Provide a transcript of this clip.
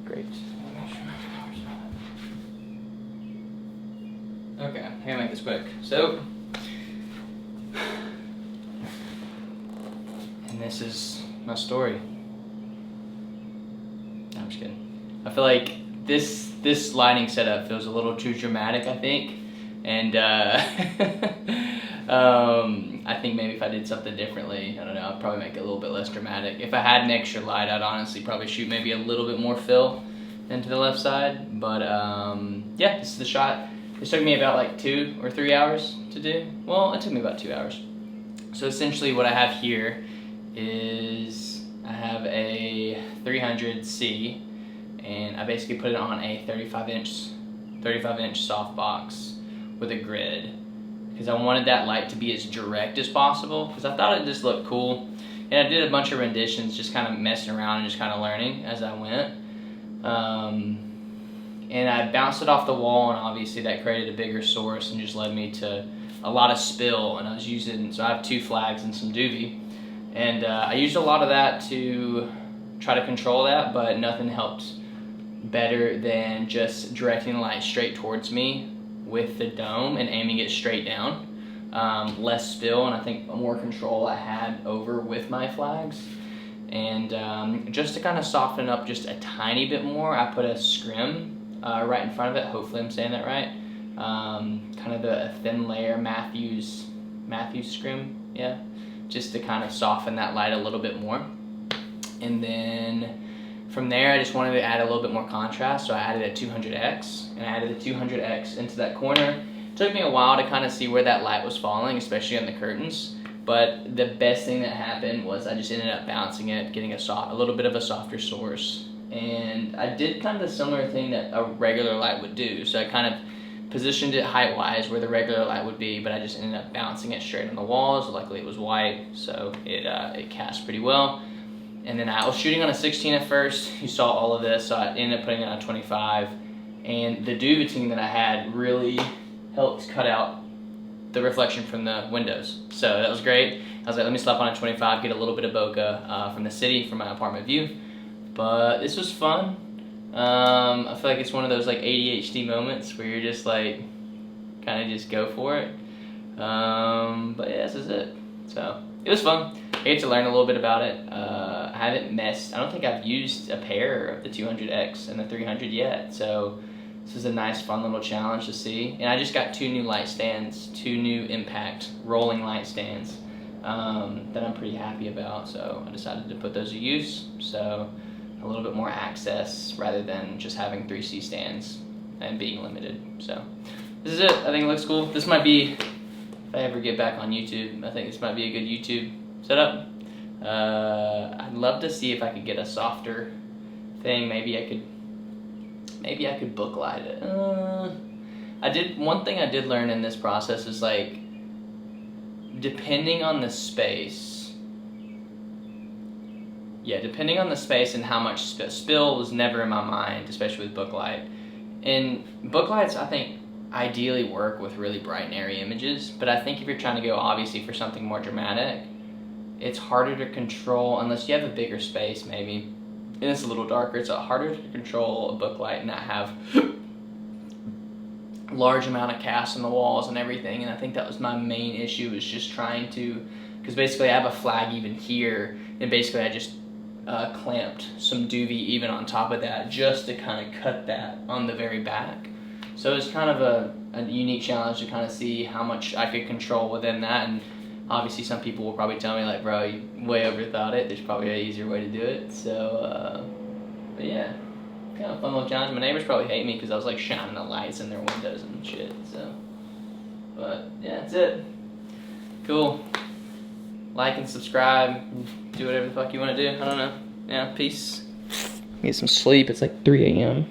Great. Okay, I'm gonna make this quick. So, and this is my story. No, I'm just kidding. I feel like this lighting setup feels a little too dramatic, I think. And I think maybe if I did something differently, I don't know, I'd probably make it a little bit less dramatic. If I had an extra light, I'd honestly probably shoot maybe a little bit more fill into the left side. But yeah, this is the shot. This took me about like 2 or 3 hours to do. Well, it took me about 2 hours. So essentially what I have here is I have a 300C, and I basically put it on a 35-inch softbox with a grid, because I wanted that light to be as direct as possible, because I thought it just looked cool. And I did a bunch of renditions, just kind of messing around and just kind of learning as I went. And I bounced it off the wall, and obviously that created a bigger source and just led me to a lot of spill. And I was using, so I have 2 flags and some Doobie, and I used a lot of that to try to control that, but nothing helped better than just directing the light straight towards me with the dome and aiming it straight down. Less spill, and I think more control I had over with my flags. And just to kind of soften it up just a tiny bit more, I put a scrim right in front of it. Hopefully I'm saying that right. Kind of a thin layer Matthews scrim, yeah, just to kind of soften that light a little bit more. And then from there, I just wanted to add a little bit more contrast, so I added a 200X, and I added a 200X into that corner. It took me a while to kind of see where that light was falling, especially on the curtains, but the best thing that happened was I just ended up bouncing it, getting a little bit of a softer source. And I did kind of the similar thing that a regular light would do, so I kind of positioned it height-wise where the regular light would be, but I just ended up bouncing it straight on the walls. Luckily it was white, so it cast pretty well. And then I was shooting on a 16 at first. You saw all of this, so I ended up putting it on 25. And the Duvetine that I had really helped cut out the reflection from the windows. So that was great. I was like, let me slap on a 25, get a little bit of bokeh from the city from my apartment view. But this was fun. I feel like it's one of those like ADHD moments where you're just like, kind of just go for it. But yeah, this is it. So it was fun. I get to learn a little bit about it. I don't think I've used a pair of the 200X and the 300 yet, so this is a nice fun little challenge to see. And I just got 2 new light stands, 2 new impact rolling light stands that I'm pretty happy about, so I decided to put those to use, so a little bit more access rather than just having 3C stands and being limited. So this is it. I think it looks cool. This might be, if I ever get back on YouTube, I think this might be a good YouTube setup. I'd love to see if I could get a softer thing. Maybe I could booklight it. One thing I did learn in this process is, like, depending on the space and how much spill was never in my mind, especially with booklight. And booklights, I think, ideally work with really bright and airy images, but I think if you're trying to go obviously for something more dramatic, it's harder to control unless you have a bigger space maybe. And it's a little darker, it's harder to control a booklight and not have large amount of cast on the walls and everything. And I think that was my main issue, was just trying to, because basically I have a flag even here, and basically I just clamped some Doobie even on top of that just to kind of cut that on the very back. So it's kind of a unique challenge to kind of see how much I could control within that. And obviously some people will probably tell me, like, bro, you way overthought it. There's probably an easier way to do it. So, but yeah, kind of a fun little challenge. My neighbors probably hate me because I was like shining the lights in their windows and shit. So, but yeah, that's it. Cool. Like and subscribe. Do whatever the fuck you want to do. I don't know. Yeah, peace. Get some sleep. It's like 3 a.m.